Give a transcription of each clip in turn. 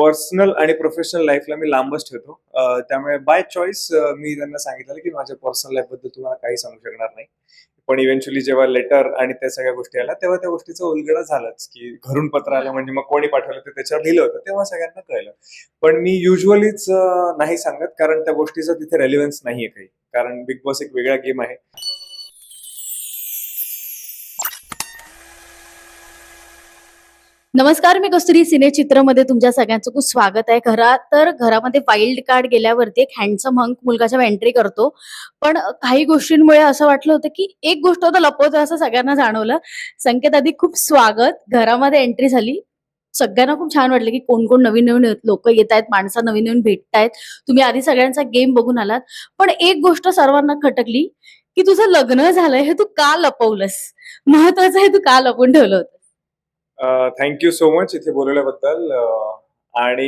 Personal आणि professional लाईफला मी लांबच ठेवतो. त्यामुळे बाय चॉईस मी त्यांना सांगितलेलं की माझ्या पर्सनल लाईफबद्दल तुम्हाला काही सांगू शकणार नाही. पण इव्हेंच्युअली जेव्हा लेटर आणि त्या सगळ्या गोष्टी आल्या, तेव्हा त्या गोष्टीचा उलगडा झालाच, की घरून पत्र आलं म्हणजे मग कोणी पाठवलं ते त्याच्यावर लिहिलं होतं, तेव्हा सगळ्यांना कळलं. पण मी युजुअलीच नाही सांगत, कारण त्या गोष्टीचा तिथे रेलिव्हन्स नाहीये काही. कारण बिग बॉस एक वेगळा गेम आहे. नमस्कार, मी कस्तुरी सिनेचित्रमध्ये तुमच्या सगळ्यांचं खूप स्वागत आहे. घरामध्ये वाईल्ड कार्ड गेल्यावरती एक हँडसम हंक मुलगा जेव्हा एंट्री करतो, पण काही गोष्टींमुळे असं वाटलं होतं की एक गोष्ट होतं लपवतोय असं सगळ्यांना जाणवलं. संकेत आधी खूप स्वागत. घरामध्ये एंट्री झाली. सगळ्यांना खूप छान वाटलं की कोण कोण नवीन नवीन लोक येत आहेत, माणसं नवीन नवीन भेटतायत. तुम्ही आधी सगळ्यांचा गेम बघून आलात, पण एक गोष्ट सर्वांना खटकली की तुझं लग्न झालंय हे तू का लपवलंस? महत्वाचं हे तू का लपवून ठेवलं होतं? थँक्यू सो मच इथे बोलवल्याबद्दल. आणि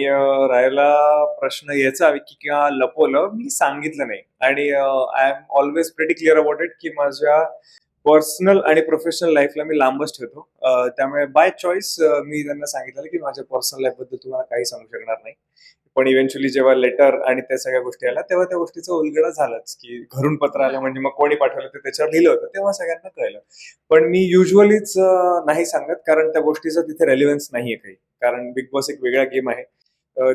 राहिला प्रश्न याचा की का लपवलं, मी सांगितलं नाही. आणि I am always pretty clear about it की माझ्या पर्सनल आणि प्रोफेशनल लाईफला मी लांबच ठेवतो. त्यामुळे बाय चॉईस मी त्यांना सांगितलेलं की माझ्या पर्सनल लाईफबद्दल तुम्हाला काही सांगू शकणार नाही. पण इव्हेंच्युअली जेव्हा लेटर आणि त्या सगळ्या गोष्टी आल्या, तेव्हा त्या गोष्टीचा उलगडा झालाच, की घरून पत्र आलं म्हणजे मग कोणी पाठवलं ते त्याच्यावर लिहिलं होतं, तेव्हा सगळ्यांना कळलं. पण मी युजुअलीच नाही सांगत, कारण त्या गोष्टीचा तिथे रेलिव्हन्स नाहीये काही. कारण बिग बॉस एक वेगळा गेम आहे.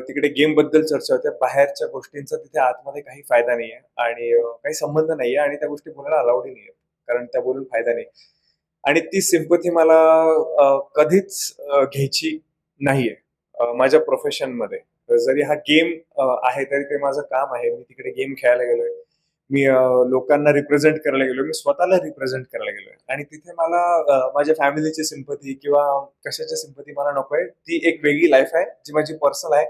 तिकडे गेम बद्दल चर्चा होते, बाहेरच्या गोष्टींचा तिथे आतमध्ये काही फायदा नाहीये आणि काही संबंध नाहीये आणि त्या गोष्टी बोलायला अलाउडही नाहीये, कारण त्या बोलून फायदा नाही. आणि ती सिंपथी मला कधीच घ्यायची नाहीये माझ्या प्रोफेशनमध्ये. जरी हा गेम आहे, तरी ते माझं काम आहे. मी तिकडे गेम खेळायला गेलोय. मी लोकांना रिप्रेझेंट करायला गेलोय. मी स्वतःला रिप्रेझेंट करायला गेलोय आणि तिथे मला माझ्या फॅमिलीची सिंपथी किंवा कशाची सिंपथी मला नकोय. ती एक वेगळी लाईफ आहे, जी माझी पर्सनल आहे.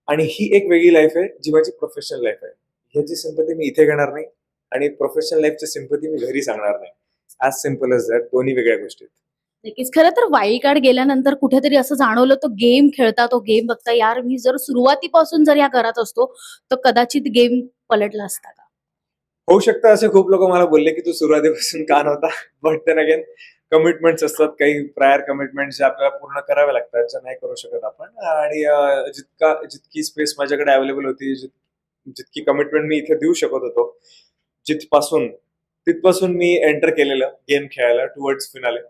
आणि ही एक वेगळी लाईफ आहे, जी माझी प्रोफेशनल लाईफ आहे. ह्याची सिंपथी मी इथे घेणार नाही आणि प्रोफेशनल लाईफची सिंपथी मी घरी सांगणार नाही. As simple as that. दोन्ही वेगळ्या गोष्टी आहेत. नक्कीच. खरं तर वाईल्ड कार्ड गेल्यानंतर कुठेतरी असं जाणवलं, तो गेम खेळता, तो गेम बघता, यार मी जर सुरुवातीपासून जर या घरात असतो, तर कदाचित गेम पलटला असता का? होऊ शकतं, असे खूप लोक मला बोलले की तू सुरुवातीपासून का नव्हता. बट देन अगेन, कमिटमेंट्स असतात, काही प्रायर कमिटमेंट्स जे आपल्याला पूर्ण कराव्या लागतात, ज्या नाही करू शकत आपण. आणि जितकी स्पेस माझ्याकडे अवेलेबल होती, जितकी कमिटमेंट मी इथे देऊ शकत होतो, जिथपासून तिथपासून मी एंटर केलेलं गेम खेळायला टुवर्ड्स फिनाले.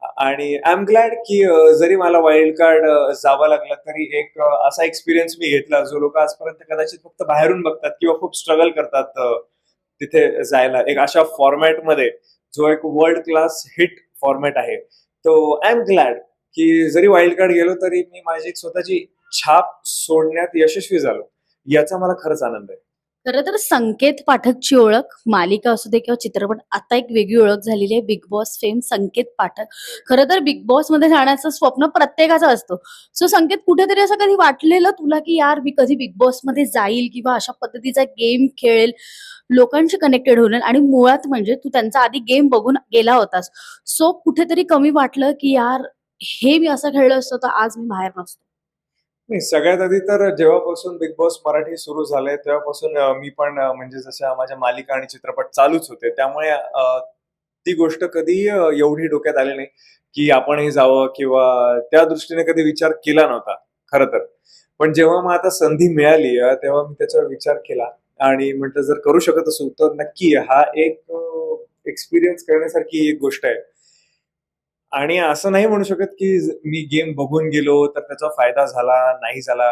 आणि आय एम ग्लॅड की जरी मला वाईल्ड कार्ड जावं लागलं, तरी एक असा एक्सपिरियन्स मी घेतला, जो लोक आजपर्यंत कदाचित फक्त बाहेरून बघतात किंवा खूप स्ट्रगल करतात तिथे जायला. एक अशा फॉर्मॅटमध्ये, जो एक वर्ल्ड क्लास हिट फॉर्मॅट आहे. तो आय एम ग्लॅड की जरी वाईल्ड कार्ड गेलो, तरी मी माझी एक स्वतःची छाप सोडण्यात यशस्वी झालो. याचा मला खरंच आनंद आहे. खरं तर संकेत पाठकची ओळख, मालिका असू दे किंवा चित्रपट, आता एक वेगळी ओळख झालेली आहे. बिग बॉस फेम संकेत पाठक. खरं तर बिग बॉस मध्ये जाण्याचं स्वप्न प्रत्येकाचं असतं. सो संकेत, कुठेतरी असं कधी वाटलेलं तुला की यार मी कधी बिग बॉस मध्ये जाईल किंवा अशा पद्धतीचा गेम खेळेल, लोकांशी कनेक्टेड होईल? आणि मुळात म्हणजे तू त्यांचा आधी गेम बघून गेला होतास, सो कुठेतरी कमी वाटलं की यार हे मी असं खेळलं असतं तर आज मी बाहेर नसतो? नाही, सगळ्यात आधी तर जेव्हापासून बिग बॉस मराठी सुरू झालंय, तेव्हापासून मी पण म्हणजे जशा माझ्या मालिका आणि चित्रपट चालूच होते. त्यामुळे ती गोष्ट कधी एवढी डोक्यात आली नाही, की आपणही जावं, किंवा त्या दृष्टीने कधी विचार केला नव्हता खरं तर. पण जेव्हा मग आता संधी मिळाली, तेव्हा मी त्याच्यावर विचार केला आणि म्हटलं जर करू शकत असू तर नक्की हा एक एक्सपिरियन्स करण्यासारखी एक गोष्ट आहे. आणि असं नाही म्हणू शकत की मी गेम बघून गेलो तर त्याचा फायदा झाला, नाही झाला.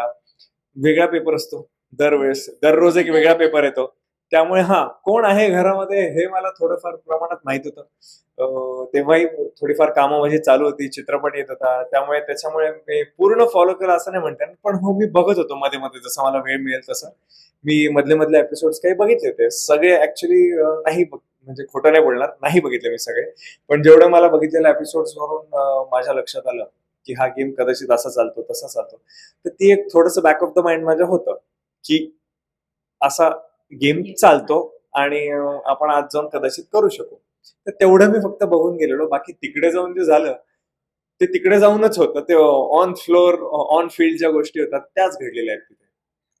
वेगळा पेपर असतो दरवेळेस. दररोज एक वेगळा पेपर येतो. त्यामुळे कोण आहे घरामध्ये हे मला थोडंफार प्रमाणात माहित होतं. तेव्हाही थोडीफार कामं माझी चालू होती, चित्रपट येत होता. त्याच्यामुळे मी पूर्ण फॉलो केलं असं नाही म्हणता येणार. पण हो, मी बघत होतो मध्ये-मध्ये, जसं मला वेळ मिळेल तसं. मी मधले-मधले एपिसोड्स काही बघितले होते. सगळे ॲक्चुअली नाही म्हणजे खोटं नाही बोलणार, नाही बघितले मी सगळे. पण जेवढं मला बघितलेल्या एपिसोड्स वरून माझ्या लक्षात आलं की हा गेम कदाचित असा चालतो, तसा चालतो. तर ती एक थोडंसं बॅक ऑफ द माइंड माझ्या होतं, की असा गेम चालतो आणि आपण आज जाऊन कदाचित करू शकू. तर तेवढं मी फक्त बघून गेलेलो. बाकी तिकडे जाऊन जे झालं, ते तिकडे जाऊनच होतं. ते ऑन फ्लोअर, ऑन फील्ड ज्या गोष्टी होतात त्याच घडलेल्या आहेत तिथे.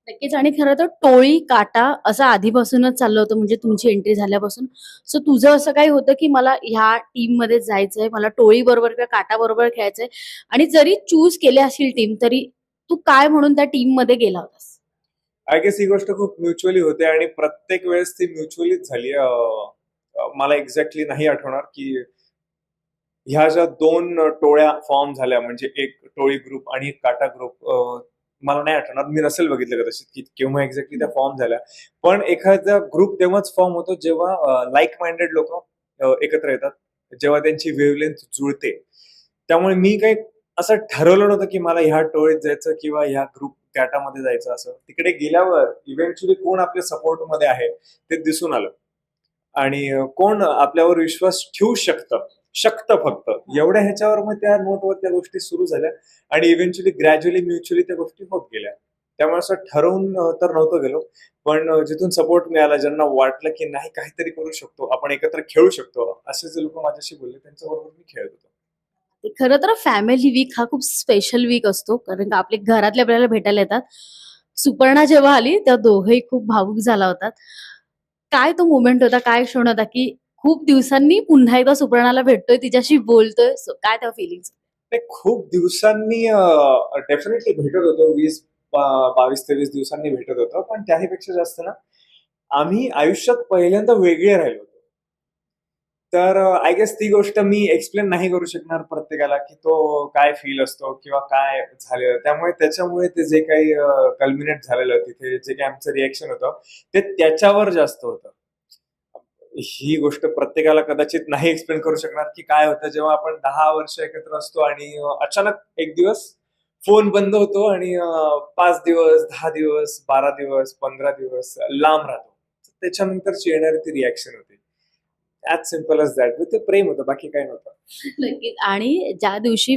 नक्कीच. आणि खरं तर टोळी काटा असं आधीपासूनच चाललं होतं, म्हणजे तुमची एंट्री झाल्यापासून. सो तुझं असं काही होतं की मला ह्या टीम मध्ये जायचंय, मला टोळी बरोबर किंवा काटा बरोबर खेळायचंय, आणि जरी चूज केले असतील टीम, तरी तू काय म्हणून त्या टीम मध्ये गेला होतास? आय गेस ही गोष्ट खूप म्युच्युअली होते आणि प्रत्येक वेळेस ती म्युच्युअलीच झाली. मला एक्झॅक्टली नाही आठवणार की ह्या ज्या दोन टोळ्या फॉर्म झाल्या, म्हणजे एक टोळी ग्रुप आणि एक काटा ग्रुप. मला नाही आठवणार, मी नसेल बघितलं कदाचित की केव्हा एक्झॅक्टली त्या फॉर्म झाल्या. पण एखादा ग्रुप तेव्हाच फॉर्म होतो जेव्हा लाईक माइंडेड लोक एकत्र येतात, जेव्हा त्यांची वेव्हलेंथ जुळते. त्यामुळे मी काही असं ठरवलं नव्हतं की मला ह्या टोळीत जायचं किंवा ह्या ग्रुप कॅटामध्ये जायचं. असं तिकडे गेल्यावर इव्हेंच्युअली कोण आपल्या सपोर्टमध्ये आहे ते दिसून आलं आणि कोण आपल्यावर विश्वास ठेवू शकतं फक्त एवढ्या ह्याच्यावर मग त्या नोटवर त्या गोष्टी सुरू झाल्या आणि इव्हेंच्युअली ग्रॅज्युअली म्युच्युअली त्या गोष्टी होत गेल्या. त्यामुळे असं ठरवून तर नव्हतं गेलो, पण जिथून सपोर्ट मिळाला, ज्यांना वाटलं की नाही काहीतरी करू शकतो, आपण एकत्र खेळू शकतो, असे जे लोक माझ्याशी बोलले त्यांच्याबरोबर मी खेळत होतो. खरं तर फॅमिली वीक हा खूप स्पेशल वीक असतो, कारण का आपले घरातले आपल्याला भेटायला येतात. सुपर्णा जेव्हा आली तेव्हा दोघेही खूप भावुक झाला होतात. काय तो मोमेंट होता, काय क्षण होता, की खूप दिवसांनी पुन्हा एकदा सुपर्णाला भेटतोय, तिच्याशी बोलतोय, काय तेव्हा फिलिंग्स? नाही, खूप दिवसांनी डेफिनेटली भेटत होतो. 22-23 दिवसांनी भेटत होतो. पण त्याही पेक्षा जास्त ना, आम्ही आयुष्यात पहिल्यांदा वेगळे राहिलो होतो. तर आय गेस ती गोष्ट मी एक्सप्लेन नाही करू शकणार प्रत्येकाला, की तो काय फील असतो किंवा काय झालेलं. त्याच्यामुळे ते जे काही कल्मिनेट झालेलं तिथे, जे काही आमचं रिएक्शन होतं, ते त्याच्यावर जास्त होतं. ही गोष्ट प्रत्येकाला कदाचित नाही एक्सप्लेन करू शकणार, की काय होतं जेव्हा आपण 10 वर्ष एकत्र असतो आणि अचानक एक दिवस फोन बंद होतो आणि 5 दिवस, 10 दिवस, 12 दिवस, 15 दिवस लांब राहतो. त्याच्यानंतरची येणारी ती रिॲक्शन होती. As simple as that. ते प्रेम होतं, बाकी काही नव्हतं. नक्कीच. आणि ज्या दिवशी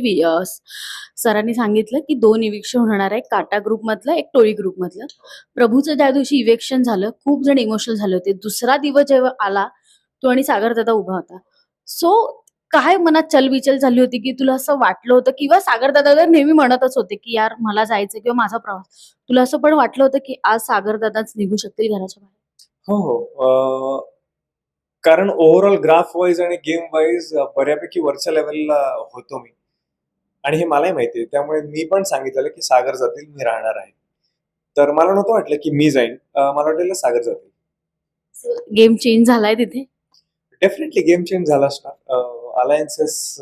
सरांनी सांगितलं की 2 इविक्शन होणार आहे, काटा ग्रुपमधलं, एक टोळी ग्रुपमधलं. प्रभूचं ज्या दिवशी इव्हेक्शन झालं, खूप जण इमोशनल झाले होते. दुसरा दिवस जेव्हा आला, तो आणि सागर दादा उभा होता. सो काय मनात चलबिचल झाली होती, की तुला असं वाटलं होतं, किंवा सागर दादा तर नेहमी म्हणतच होते, की यार मला जायचं किंवा माझा प्रवास. तुला असं पण वाटलं होतं, की आज सागर दादाच निघू शकतील घराच्या बाहेर? हो, हो. कारण ओव्हरऑल ग्राफ वाईज आणि गेम वाईज बऱ्यापैकी वरच्या लेव्हलला होतो मी. आणि हे मलाही माहिती आहे. त्यामुळे मी पण सांगितलेलं की सागर जातील, मी राहणार आहे. तर मला नव्हतं वाटलं की मी जाईन. मला वाटलेलं सागर जातील. गेम चेंज झालाय तिथे? डेफिनेटली गेम चेंज झाला असणार. अलायन्सेस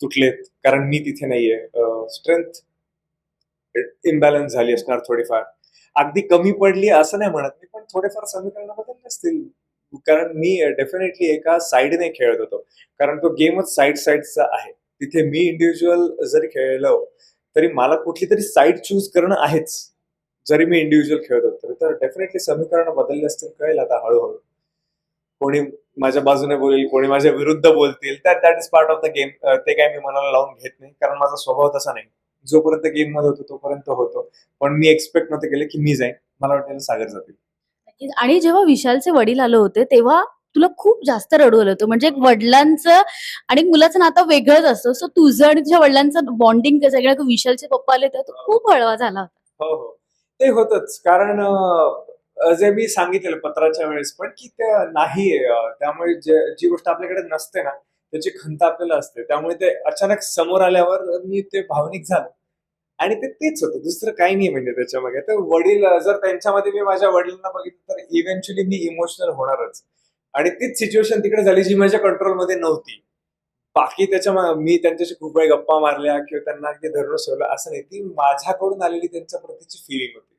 तुटलेत कारण मी तिथे नाहीये. स्ट्रेंथ इम्बॅलन्स झाली असणार थोडीफार. अगदी कमी पडली असं नाही म्हणत मी, पण थोडेफार समीकरणं बदलली असतील. कारण मी डेफिनेटली एका साइडने खेळत होतो. कारण तो गेमच साइडचा आहे. तिथे मी इंडिव्हिज्युअल जरी खेळलो, तरी मला कुठली तरी साइड चूज करणं आहेच. जरी मी इंडिव्हिज्युअल खेळत होतो, तर डेफिनेटली समीकरणं बदलली असतील, कळेल आता हळू-हळू. कोणी माझ्या बाजूने बोलेल, कोणी माझ्या विरुद्ध बोलतील. That is part of the game. ते काय मी मनाला लावून घेत नाही, कारण माझा स्वभाव तसा नाही. जोपर्यंत गेम मध्ये होतो तोपर्यंत होतो. पण मी एक्सपेक्ट नव्हतं केलं की मी जाईन. मला वाटलेलं सागर जातील. नक्कीच. आणि जेव्हा विशालचे वडील आले होते, तेव्हा तुला खूप जास्त रडू आलं होतं. म्हणजे एक वडिलांचं आणि एक मुलाचं नातं वेगळंच असतं. सो तुझं आणि तुझ्या वडिलांचं बॉन्डिंग कसं आहे? विशालचे पप्पा आले तेव्हा तो खूप हळवा झाला होता. हो, हो. ते होतंच. कारण जे मी सांगितलेलं पत्राच्या वेळेस पण, की ते नाहीये. त्यामुळे जी गोष्ट आपल्याकडे नसते ना, त्याची खंत आपल्याला असते. त्यामुळे ते अचानक समोर आल्यावर मी ते भावनिक झालो. आणि तेच होतं. दुसरं काही नाही म्हणजे त्याच्यामागे. तर वडील जर त्यांच्यामध्ये मी माझ्या वडिलांना बघितलं, तर इव्हेंच्युअली मी इमोशनल होणारच. आणि तीच सिच्युएशन तिकडे झाली जी माझ्या कंट्रोलमध्ये नव्हती. बाकी मी त्यांच्याशी खूप वेळ गप्पा मारल्या किंवा त्यांना अगदी धरून ठेवलं असं नाही. ती माझ्याकडून आलेली त्यांच्या प्रतीची फिलिंग होती.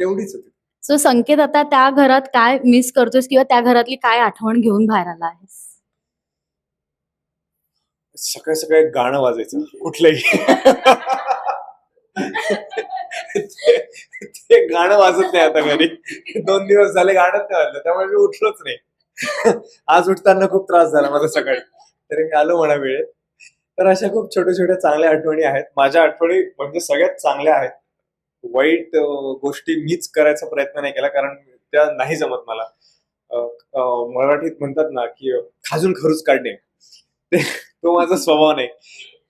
तेवढीच होती. सो संकेत, आता त्या घरात काय मिस करतोयस किंवा त्या घरातली काय आठवण घेऊन बाहेर आला आहेस? सकाळी गाणं वाजायचं कुठलंही. ते गाणं वाजत नाही आता घरी. 2 दिवस झाले गाणंच नाही वाजलं, त्यामुळे मी उठलोच नाही. आज उठताना खूप त्रास झाला मला सकाळी, तरी मी आलो म्हणा वेळेत. तर अशा खूप छोट्या छोट्या चांगल्या आठवणी आहेत. माझ्या आठवणी म्हणजे सगळ्यात चांगल्या आहेत. वाईट गोष्टी मीच करायचा प्रयत्न नाही केला, कारण त्या नाही जमत मला. अ, अ, मराठीत म्हणतात ना की खाजून खरूच काढणे, तो माझा स्वभाव नाही.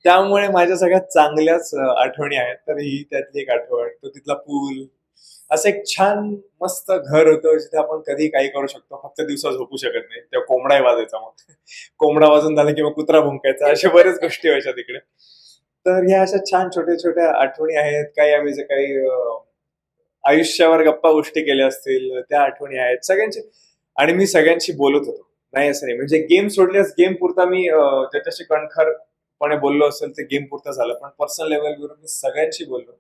त्यामुळे माझ्या सगळ्यात चांगल्याच आठवणी आहेत. तर ही त्यातली एक आठवण. तो तिथला पूल, असं एक छान मस्त घर होतं जिथे आपण कधी काही करू शकतो. फक्त दिवसा झोपू शकत नाही. तेव्हा कोंबडाही वाजायचा मग. कोंबडा वाजून झाला किंवा कुत्रा भुंकायचा, अशा बऱ्याच गोष्टी व्हायच्या तिकडे. तर ह्या अशा छान छोट्या छोट्या आठवणी आहेत. काही आम्ही जे काही आयुष्यावर गप्पा गोष्टी केल्या असतील त्या आठवणी आहेत सगळ्यांची. आणि मी सगळ्यांशी बोलत होतो, नाही असं नाही. म्हणजे गेम सोडल्यास गेम पुरता मी ज्याच्याशी कणखरपणे बोललो असेल ते गेम पुरतं झालं, पण पर्सनल लेवलवर मी सगळ्यांशी बोललो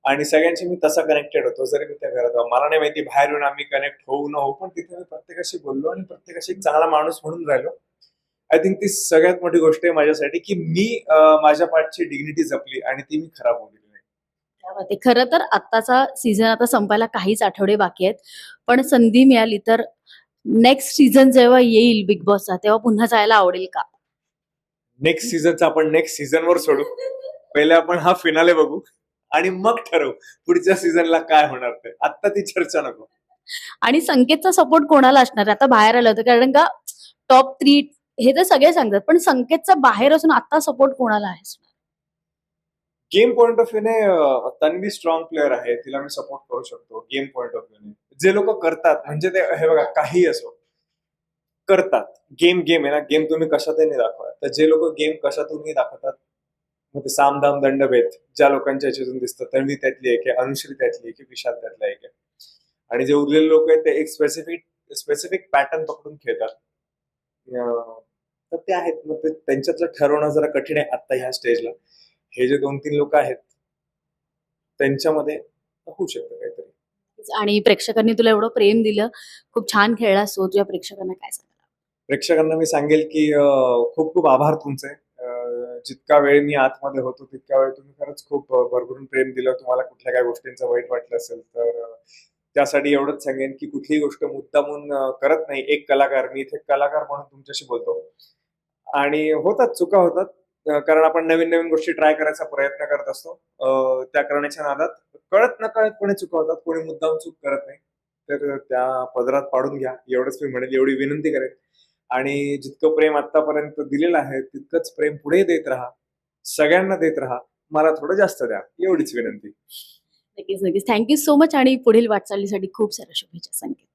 आणि सगळ्यांशी मी तसा कनेक्टेड होतो. जरी मी त्या घरात आहो. मला नाही माहिती बाहेर येऊन आम्ही कनेक्ट होऊ न होऊ, पण तिथे मी प्रत्येकाशी बोललो आणि प्रत्येकाशी एक चांगला माणूस म्हणून राहिलो. आय थिंक ती सगळ्यात मोठी गोष्ट आहे माझ्यासाठी, की मी माझ्या पाठची डिग्निटी जपली आणि ती मी खराब होऊ दिली नाही. क्या बात आहे. खरं तर आत्ताचा सीझन आता संपायला काहीच आठवडे बाकी आहेत. पण संधी मिळाली तर नेक्स्ट सीझन जेव्हा येईल बिग बॉसचा तेव्हा पुन्हा जायला आवडेल का? नेक्स्ट सीझनचा आपण नेक्स्ट सीझनवर सोडू. पहिले आपण हा फिनाले बघू आणि मग ठरवू पुढच्या सीझनला काय होणार ते. आत्ता ती चर्चा नको. आणि संकेतचा सपोर्ट कोणाला असणार आहे? आता बाहेर आलं होतं कारण का टॉप 3 हे तर सगळे सांगतात. पण संकेतचा बाहेर असून आता सपोर्ट कोणाला आहे? गेम पॉइंट ऑफ व्ह्यूने तन्वी स्ट्रॉंग प्लेअर आहे, तिला मी सपोर्ट करू शकतो. गेम पॉइंट ऑफ व्ह्यूने जे लोक करतात, म्हणजे ते हे बघा काही असो करतात. गेम गेम आहे ना, गेम तुम्ही कशातही दाखवा. तर जे लोक गेम कशातूनही दाखवतात, मग ते सामदाम दंडभेद ज्या लोकांच्या ह्याच्यातून दिसतं, तन्वी त्यातली आहे की अनुश्री त्यातली आहे की विशाल त्यातला एक आहे. आणि जे उरलेले लोक आहेत ते एक स्पेसिफिक पॅटर्न पकडून खेळतात. तर ते आहेत. मग ते त्यांच्यातलं ठरवणं जरा कठीण आहे आता ह्या स्टेजला. हे जे 2-3 लोक आहेत त्यांच्यामध्ये होऊ शकतं काहीतरी. आणि प्रेक्षकांनी तुला एवढं प्रेम दिलं, खूप छान खेळलास तू. तुझ्या प्रेक्षकांना काय सांगाल? प्रेक्षकांना मी सांगेल की खूप खूप आभार तुमचे. जितका वेळ मी आतमध्ये होतो तितका वेळ तुम्ही खरंच खूप भरभरून प्रेम दिलं. तुम्हाला कुठल्या काही गोष्टींचं वाईट वाटलं असेल तर त्यासाठी एवढंच सांगेन की कुठलीही गोष्ट मुद्दामून करत नाही एक कलाकार. मी इथे कलाकार म्हणून तुमच्याशी बोलतो आणि होतात चुका होतात. कारण आपण नवीन नवीन गोष्टी ट्राय करायचा प्रयत्न करत असतो. त्या करण्याच्या नादात कळत नकळतपणे चुका होतात. कोणी मुद्दाम चूक करत नाही. तर त्या पदरात पाडून घ्या एवढंच मी म्हणेल, एवढी विनंती करेन. आणि जितकं प्रेम आतापर्यंत दिलेलं आहे तितकंच प्रेम पुढे देत राहा. सगळ्यांना देत राहा. मला थोडं जास्त द्या एवढीच विनंती. नक्कीच, नक्कीच. थँक यू सो मच आणि पुढील वाटचालीसाठी खूप साऱ्या शुभेच्छा संकेत.